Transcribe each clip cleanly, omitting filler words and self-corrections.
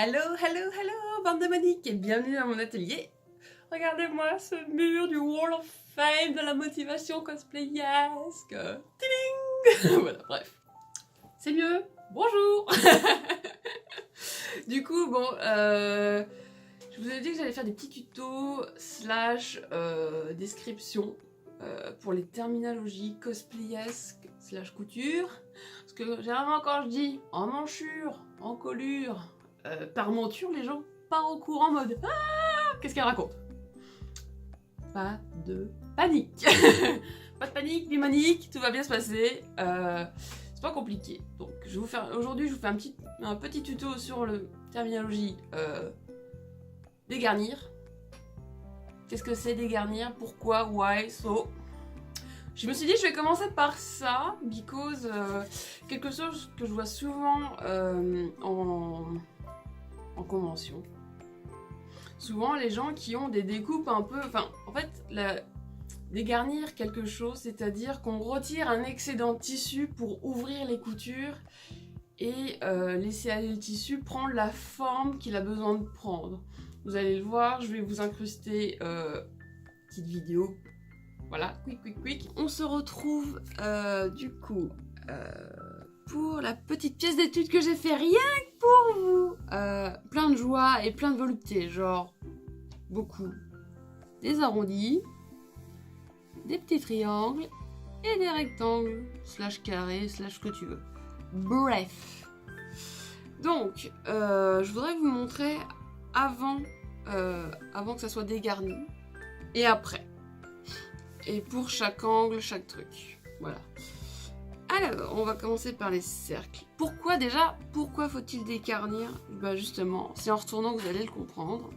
Hello, hello, hello, bande de Monique et bienvenue dans mon atelier. Regardez-moi ce mur du Wall of Fame de la motivation cosplayesque. Tiding. Voilà, bref. C'est mieux. Bonjour. Du coup, bon, je vous ai dit que j'allais faire des petits tutos slash description pour les terminologies cosplayesques slash couture. Parce que généralement quand je dis en manchure, en colure, par monture, les gens partent au courant en mode ah, qu'est-ce qu'elle raconte? Pas de panique. Pas de panique, ni manique, tout va bien se passer. C'est pas compliqué. Donc aujourd'hui je vous fais un petit tuto sur le terminologie dégarnir. Qu'est-ce que c'est dégarnir? Pourquoi? Why? So. Je me suis dit je vais commencer par ça, because quelque chose que je vois souvent en convention. Souvent les gens qui ont des découpes un peu... Enfin, en fait, dégarnir quelque chose, c'est-à-dire qu'on retire un excédent de tissu pour ouvrir les coutures et laisser aller le tissu prendre la forme qu'il a besoin de prendre. Vous allez le voir, je vais vous incruster petite vidéo. Voilà, quick. On se retrouve du coup pour la petite pièce d'étude que j'ai fait rien que pour vous. Plein de joie et plein de volupté, genre beaucoup. Des arrondis, des petits triangles et des rectangles, slash carrés, slash que tu veux. Bref. Donc, je voudrais vous montrer avant que ça soit dégarni et après. Et pour chaque angle, chaque truc. Voilà. Alors, on va commencer par les cercles. Pourquoi faut-il dégarnir? Bah justement, c'est en retournant que vous allez le comprendre.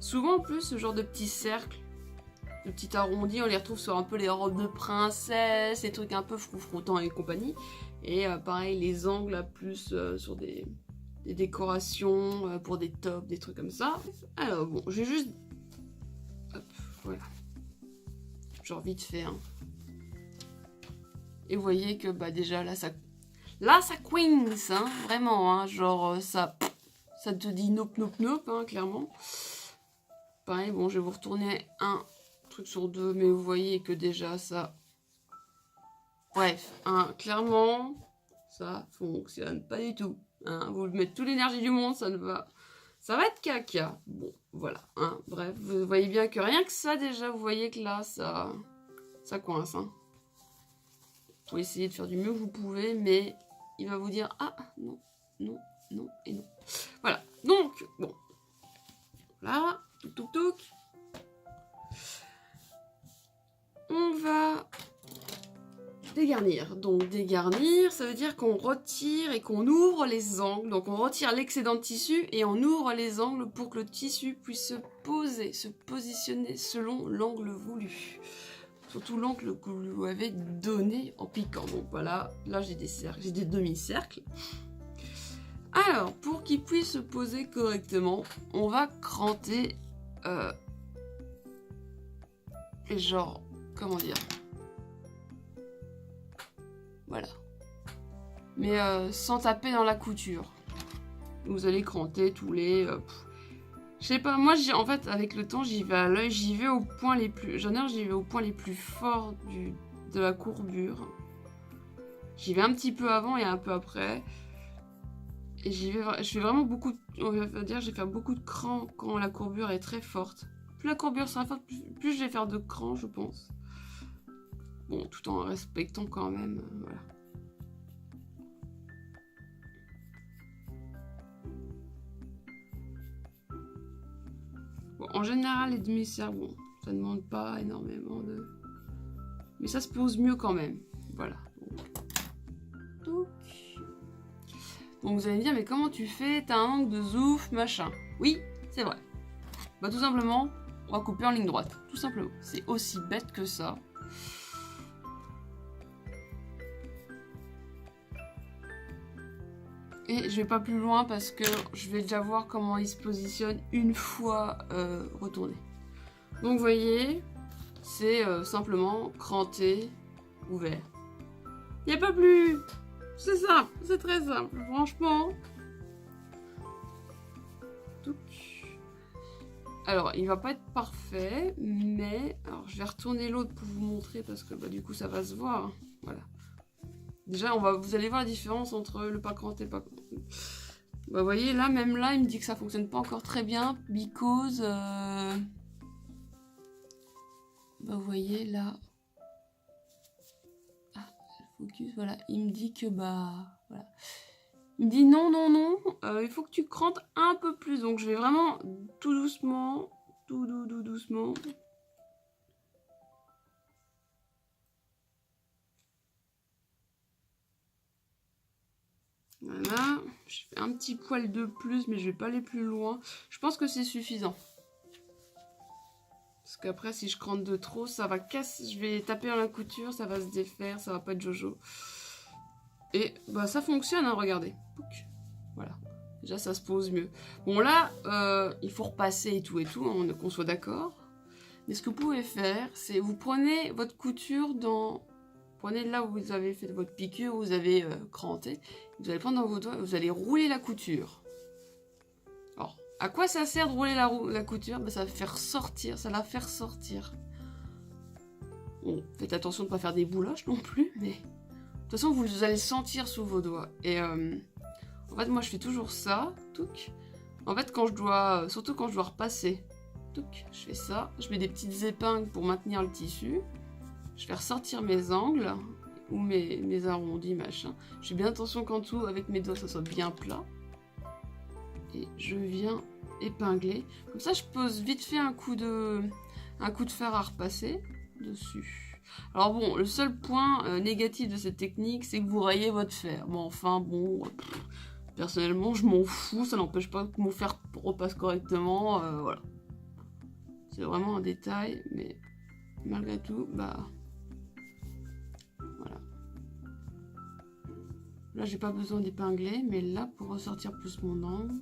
Souvent en plus, ce genre de petits cercles, de petits arrondis, on les retrouve sur un peu les robes de princesse, les trucs un peu froufroutants et compagnie. Et pareil, les angles à plus sur des décorations, pour des tops, des trucs comme ça. Alors bon, j'ai juste... Hop, voilà. Genre vite fait, hein. Et vous voyez que bah déjà là ça queens, hein, vraiment, hein, genre ça te dit nope, hein, clairement. Pareil, bon, je vais vous retourner un truc sur deux, mais vous voyez que déjà ça... Bref, hein, clairement, ça fonctionne pas du tout. Hein, vous mettez toute l'énergie du monde, ça va être caca. Bon, voilà, hein, bref, vous voyez bien que rien que ça déjà, vous voyez que là, ça coince, hein. Vous essayez de faire du mieux que vous pouvez, mais il va vous dire ah non et non. Voilà. Donc bon, là, touc. On va dégarnir. Donc dégarnir, ça veut dire qu'on retire et qu'on ouvre les angles. Donc on retire l'excédent de tissu et on ouvre les angles pour que le tissu puisse se positionner selon l'angle voulu. Surtout l'angle que vous lui avez donné en piquant. Donc voilà, là j'ai des cercles, j'ai des demi-cercles. Alors, pour qu'il puisse se poser correctement, on va cranter et genre, comment dire, voilà. Mais sans taper dans la couture. Vous allez cranter tous les... je sais pas, moi en fait avec le temps j'y vais à l'œil, j'y vais au point les plus... j'y vais au point les plus forts de la courbure. J'y vais un petit peu avant et un peu après. Et je fais vraiment beaucoup, on va dire, je vais faire beaucoup de crans quand la courbure est très forte. Plus la courbure sera forte, plus je vais faire de crans, je pense. Bon, tout en respectant quand même, voilà. Bon, en général, les demi-cercles, bon, ça ne demande pas énormément de... Mais ça se pose mieux quand même, voilà. Donc vous allez me dire, mais comment tu fais? T'as un angle de zouf, machin. Oui, c'est vrai. Bah tout simplement, on va couper en ligne droite. Tout simplement. C'est aussi bête que ça. Et je vais pas plus loin parce que je vais déjà voir comment il se positionne une fois retourné. Donc vous voyez, c'est simplement cranté, ouvert. Il n'y a pas plus... C'est simple, c'est très simple, franchement. Touc. Alors, il va pas être parfait, mais... Alors, je vais retourner l'autre pour vous montrer, parce que bah, du coup, ça va se voir. Voilà. Déjà, vous allez voir la différence entre le pas cranté et le pas cranté. Bah, vous voyez, là, même là, il me dit que ça fonctionne pas encore très bien, because... Bah, vous voyez, là... Ah, le focus, voilà. Il me dit que, bah... Voilà. Il me dit non, non, non, il faut que tu crantes un peu plus. Donc, je vais vraiment tout doucement, tout doucement. Voilà, je fais un petit poil de plus, mais je vais pas aller plus loin. Je pense que c'est suffisant. Parce qu'après, si je crante de trop, ça va casser. Je vais taper dans la couture, ça va se défaire, ça va pas être jojo. Et bah ça fonctionne, hein, regardez. Voilà, déjà ça se pose mieux. Bon là, il faut repasser et tout, hein, qu'on soit d'accord. Mais ce que vous pouvez faire, c'est vous prenez votre couture dans... Prenez là où vous avez fait votre piqûre, où vous avez cranté. Vous allez prendre dans vos doigts, vous allez rouler la couture. Alors, à quoi ça sert de rouler la couture? Ben, ça va faire sortir, ça la faire sortir. Bon, faites attention de ne pas faire des boulaches non plus, mais... De toute façon, vous allez sentir sous vos doigts. Et en fait, moi, je fais toujours ça. Touc. En fait, quand je dois... Surtout quand je dois repasser. Touc, je fais ça. Je mets des petites épingles pour maintenir le tissu. Je vais ressortir mes angles ou mes arrondis, machin. Je fais bien attention qu'en dessous, avec mes doigts, ça soit bien plat. Et je viens épingler. Comme ça, je pose vite fait un coup de fer à repasser dessus. Alors bon, le seul point négatif de cette technique, c'est que vous rayez votre fer. Bon, enfin, bon... personnellement, je m'en fous. Ça n'empêche pas que mon fer repasse correctement. Voilà. C'est vraiment un détail, mais malgré tout, bah... Voilà. Là, j'ai pas besoin d'épingler, mais là, pour ressortir plus mon angle,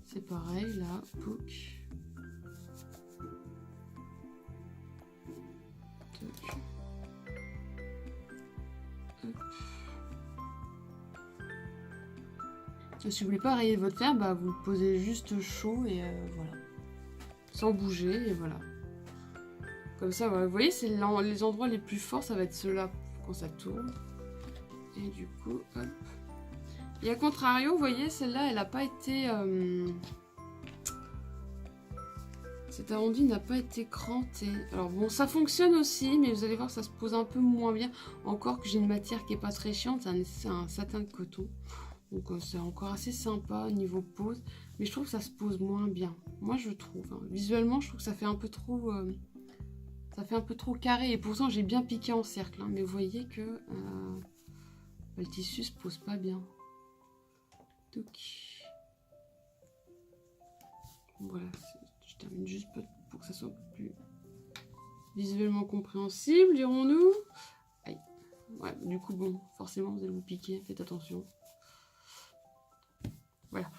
c'est pareil, là, pouc. Si vous voulez pas rayer votre fer, bah, vous le posez juste chaud et voilà. Sans bouger, et voilà. Comme ça, voilà. Vous voyez, c'est les endroits les plus forts, ça va être ceux-là quand ça tourne. Et du coup, hop. Et à contrario, vous voyez, celle-là, elle n'a pas été... Cet arrondi n'a pas été cranté. Alors bon, ça fonctionne aussi, mais vous allez voir que ça se pose un peu moins bien. Encore que j'ai une matière qui n'est pas très chiante, c'est un satin de coton. Donc c'est encore assez sympa au niveau pose. Mais je trouve que ça se pose moins bien. Moi, je trouve. Hein. Visuellement, je trouve que ça fait un peu trop... ça fait un peu trop carré. Et pourtant, j'ai bien piqué en cercle. Hein. Mais vous voyez que... le tissu se pose pas bien. Donc... Voilà, je termine juste pour que ça soit plus visuellement compréhensible, dirons-nous. Ouais, du coup, bon, forcément, vous allez vous piquer, faites attention. Voilà.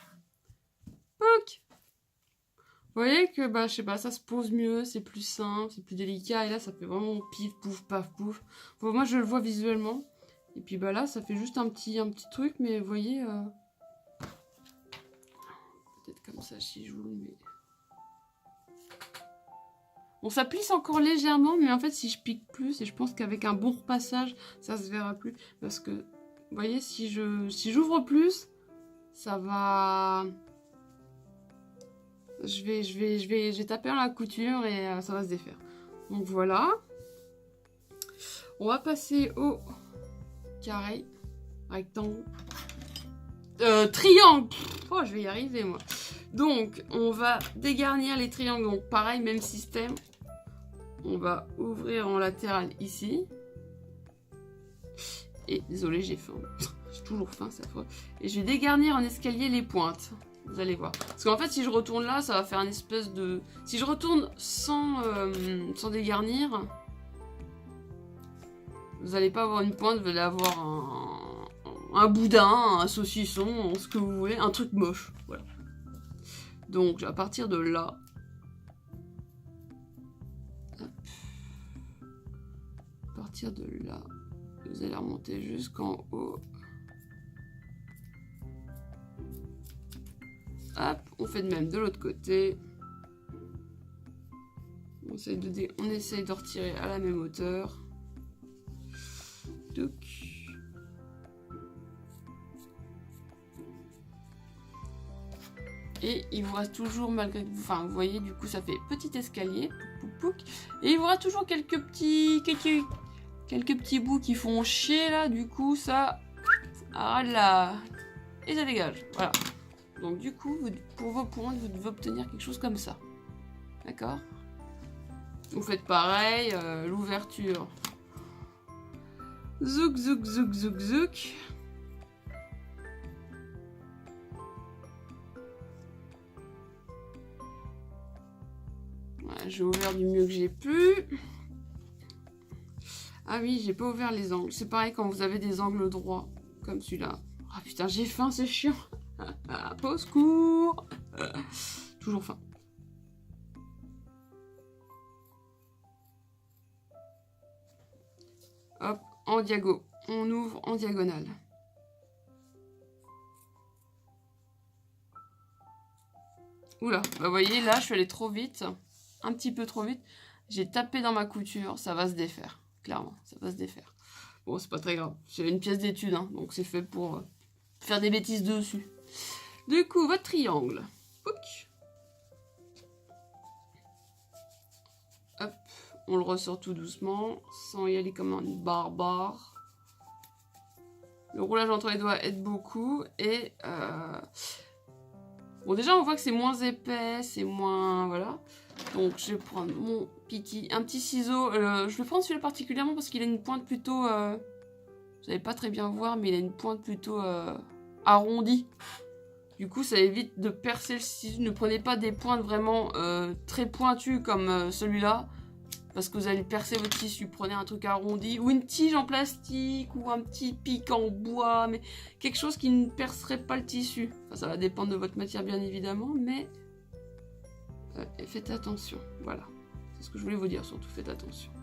Pouc. Vous voyez que, bah, je sais pas, ça se pose mieux, c'est plus simple, c'est plus délicat, et là, ça fait vraiment pif, pouf, paf, pouf. Bon, moi, je le vois visuellement. Et puis, bah là, ça fait juste un petit truc, mais vous voyez... Peut-être comme ça, si je vous le mets... Bon, ça plisse encore légèrement, mais en fait, si je pique plus, et je pense qu'avec un bon repassage, ça se verra plus. Parce que, vous voyez, si j'ouvre plus, ça va... Je vais taper dans la couture et ça va se défaire. Donc voilà. On va passer au carré, rectangle, triangle. Oh, je vais y arriver, moi. Donc, on va dégarnir les triangles. Donc, pareil, même système. On va ouvrir en latéral ici. Et désolé, j'ai faim. J'ai toujours faim, c'est affreux. Et je vais dégarnir en escalier les pointes. Vous allez voir. Parce qu'en fait, si je retourne là, ça va faire une espèce de... Si je retourne sans dégarnir, vous n'allez pas avoir une pointe, vous allez avoir un boudin, un saucisson, ce que vous voulez, un truc moche. Voilà. Donc, à partir de là... Hop. À partir de là, vous allez remonter jusqu'en haut. Hop, on fait de même de l'autre côté. On essaye de retirer à la même hauteur. Donc. Et il vous reste toujours, malgré que vous voyez, du coup, ça fait petit escalier. Pouc, pouc, pouc. Et il vous reste toujours quelques petits bouts qui font chier, là. Du coup, ça arrête là. Et ça dégage. Voilà. Donc, du coup, pour vos pointes, vous devez obtenir quelque chose comme ça. D'accord ? Vous faites pareil, l'ouverture. Zouk, zouk, zouk, zouk, zouk. Voilà, j'ai ouvert du mieux que j'ai pu. Ah oui, j'ai pas ouvert les angles. C'est pareil quand vous avez des angles droits, comme celui-là. Ah putain, j'ai faim, c'est chiant. Au secours. Toujours faim. Hop, en diago. On ouvre en diagonale. Oula, bah vous voyez, là, je suis allée trop vite. Un petit peu trop vite. J'ai tapé dans ma couture, ça va se défaire. Clairement, ça va se défaire. Bon, c'est pas très grave. C'est une pièce d'étude, hein, donc c'est fait pour faire des bêtises dessus. Du coup, votre triangle. Pouc. Hop, on le ressort tout doucement, sans y aller comme un barbare. Le roulage entre les doigts aide beaucoup. Et bon, déjà, on voit que c'est moins épais, c'est moins... Voilà. Donc, je vais prendre un petit ciseau. Je vais prendre celui-là particulièrement parce qu'il a une pointe plutôt... vous n'allez pas très bien voir, mais il a une pointe plutôt arrondie. Du coup, ça évite de percer le ciseau. Ne prenez pas des pointes vraiment très pointues comme celui-là. Parce que vous allez percer votre tissu. Prenez un truc arrondi ou une tige en plastique ou un petit pic en bois. Mais quelque chose qui ne percerait pas le tissu. Enfin, ça va dépendre de votre matière bien évidemment. Mais faites attention. Voilà. C'est ce que je voulais vous dire. Surtout faites attention.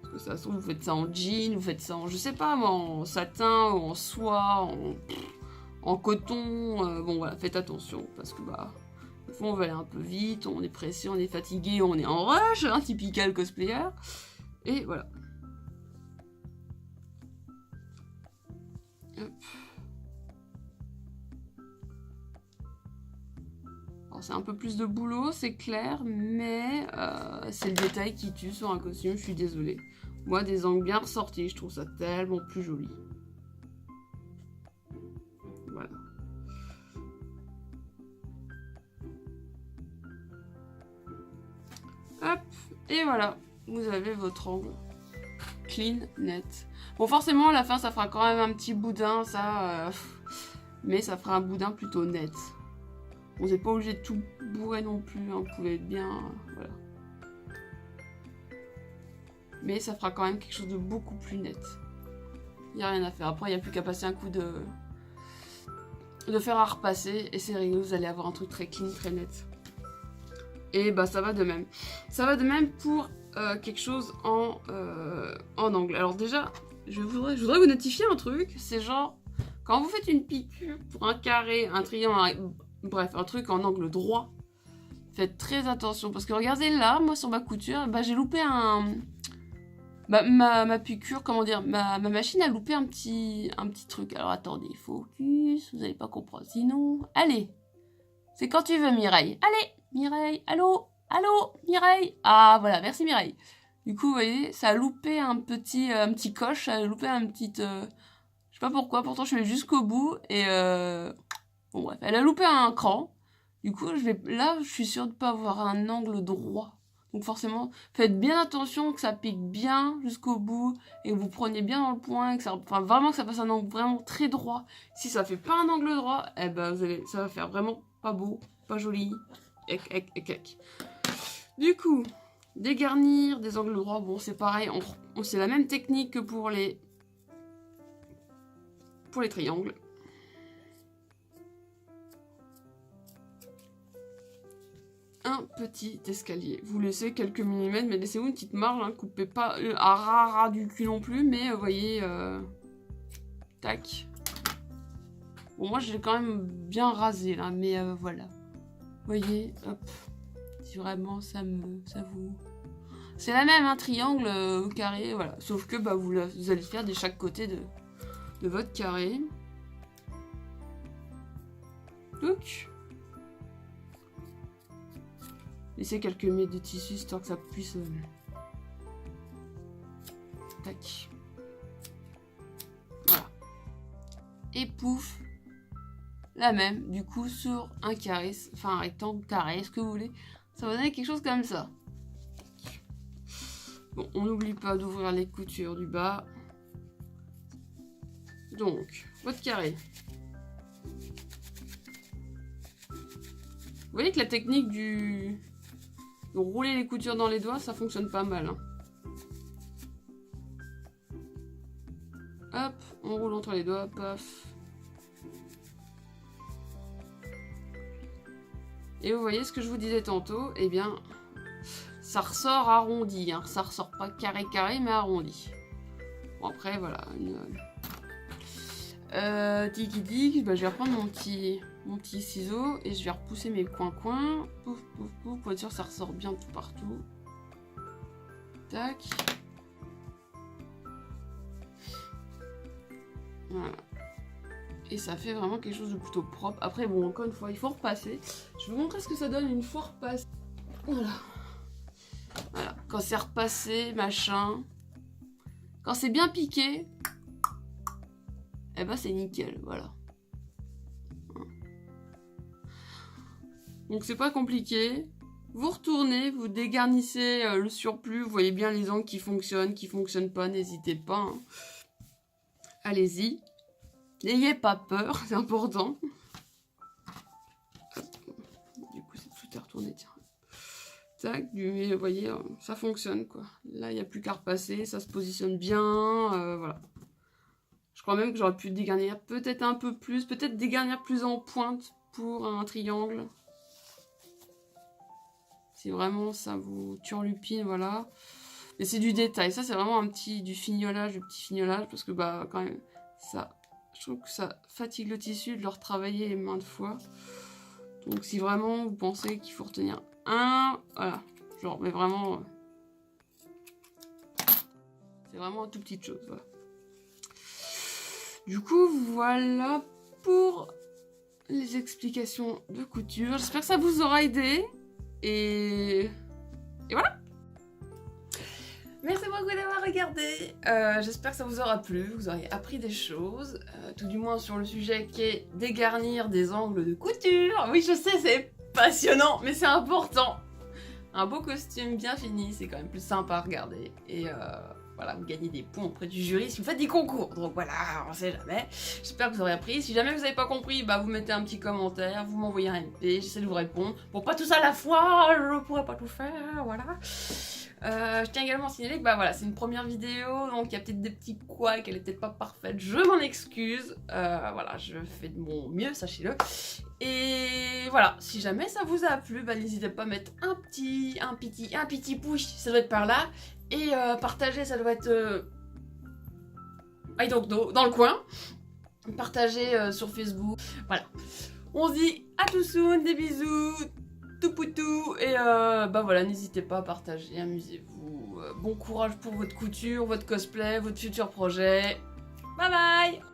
Parce que ça se trouve, vous faites ça en jean. Vous faites ça en, je sais pas moi, en satin, en soie, en coton. Bon voilà, faites attention. Parce que bah... Des fois, on va aller un peu vite, on est pressé, on est fatigué, on est en rush, hein, typical cosplayer. Et voilà. Hop. Alors, c'est un peu plus de boulot, c'est clair, mais c'est le détail qui tue sur un costume, je suis désolée. Moi, des angles bien ressortis, je trouve ça tellement plus joli. Voilà. Hop, et voilà, vous avez votre angle clean, net. Bon, forcément, à la fin, ça fera quand même un petit boudin, ça, mais ça fera un boudin plutôt net. Vous n'êtes pas obligé de tout bourrer non plus, hein, vous pouvez être bien, voilà. Mais ça fera quand même quelque chose de beaucoup plus net. Il n'y a rien à faire. Après, il n'y a plus qu'à passer un coup de fer à repasser, et c'est rigolo, vous allez avoir un truc très clean, très net. Et bah ça va de même. Ça va de même pour quelque chose en angle. Alors déjà, je voudrais vous notifier un truc. C'est genre, quand vous faites une piqûre pour un carré, un triangle, bref, un truc en angle droit, faites très attention. Parce que regardez là, moi sur ma couture, bah, j'ai loupé un... Ma piqûre, comment dire, ma machine a loupé un petit truc. Alors attendez, focus, vous n'allez pas comprendre. Sinon, allez, c'est quand tu veux Mireille. Allez Mireille, allô, Mireille. Ah voilà, merci Mireille. Du coup, vous voyez, ça a loupé un petit coche, ça a loupé un petit... je sais pas pourquoi, pourtant je suis allée jusqu'au bout, et bon bref, elle a loupé un cran. Du coup, là, je suis sûre de pas avoir un angle droit. Donc forcément, faites bien attention que ça pique bien jusqu'au bout, et que vous preniez bien dans le point, que ça, enfin, vraiment que ça fasse un angle vraiment très droit. Si ça fait pas un angle droit, eh ben, ça va faire vraiment pas beau, pas joli. Du coup, dégarnir des angles droits, bon c'est pareil, c'est la même technique que pour les triangles. Un petit escalier. Vous laissez quelques millimètres, mais laissez-vous une petite marge, hein, coupez pas à ras du cul non plus, mais vous voyez, tac. Bon, moi, je l'ai quand même bien rasé, là, mais voilà. Vous voyez, hop. Si vraiment ça vous... C'est la même, un triangle carré, voilà. Sauf que bah, vous allez le faire de chaque côté de votre carré. Donc, laissez quelques mètres de tissu histoire que ça puisse... Tac. Voilà. Et pouf, la même, du coup, sur un carré, enfin un rectangle carré, ce que vous voulez. Ça va donner quelque chose comme ça. Bon, on n'oublie pas d'ouvrir les coutures du bas. Donc, votre carré. Vous voyez que la technique de rouler les coutures dans les doigts, ça fonctionne pas mal. Hein. Hop, on roule entre les doigts, paf. Et vous voyez ce que je vous disais tantôt, eh bien, ça ressort arrondi, hein. Ça ressort pas carré mais arrondi. Bon après voilà, tiki-tic, bah, je vais reprendre mon petit ciseau et je vais repousser mes coins-coins, pouf pouf pouf, pour être sûr que ça ressort bien tout partout. Tac. Voilà. Et ça fait vraiment quelque chose de plutôt propre. Après bon, encore une fois, il faut repasser. Je vais vous montrer ce que ça donne une fois repassé. Voilà. Voilà, quand c'est repassé, machin. Quand c'est bien piqué, eh ben c'est nickel, voilà. Donc c'est pas compliqué. Vous retournez, vous dégarnissez le surplus, vous voyez bien les angles qui fonctionnent pas, n'hésitez pas. Hein. Allez-y. N'ayez pas peur, c'est important. Du coup, c'est tout est retourné, tiens. Tac, vous voyez, ça fonctionne quoi. Là, il n'y a plus qu'à repasser, ça se positionne bien, voilà. Je crois même que j'aurais pu dégarnir peut-être un peu plus, peut-être dégarnir plus en pointe pour un triangle. Si vraiment ça vous turlupine, voilà. Mais c'est du détail, ça c'est vraiment du petit fignolage, parce que bah quand même, ça, je trouve que ça fatigue le tissu de le retravailler maintes fois. Donc si vraiment vous pensez qu'il faut retenir voilà, genre, mais vraiment, c'est vraiment une toute petite chose, voilà. Du coup, voilà pour les explications de couture. J'espère que ça vous aura aidé, et voilà. Merci beaucoup d'avoir regardé. J'espère que ça vous aura plu, vous aurez appris des choses, tout du moins sur le sujet qui est dégarnir des angles de couture. Oui, je sais, c'est passionnant, mais c'est important. Un beau costume bien fini, c'est quand même plus sympa à regarder. Et voilà, vous gagnez des points auprès du jury si vous faites des concours. Donc voilà, on sait jamais. J'espère que vous aurez appris. Si jamais vous n'avez pas compris, bah vous mettez un petit commentaire, vous m'envoyez un MP, j'essaie de vous répondre. Bon, pas tout ça à la fois, je pourrais pas tout faire, voilà. Je tiens également à signaler que bah voilà, c'est une première vidéo, donc il y a peut-être des petits couacs, elle est peut-être pas parfaite, je m'en excuse. Voilà, je fais de mon mieux, sachez-le. Et voilà, si jamais ça vous a plu, bah n'hésitez pas à mettre un petit push, ça doit être par là. Et partager, ça doit être donc dans le coin. Partager sur Facebook. Voilà. On se dit à tout soon, des bisous, tout poutou. Et bah voilà, n'hésitez pas à partager, amusez-vous. Bon courage pour votre couture, votre cosplay, votre futur projet. Bye bye!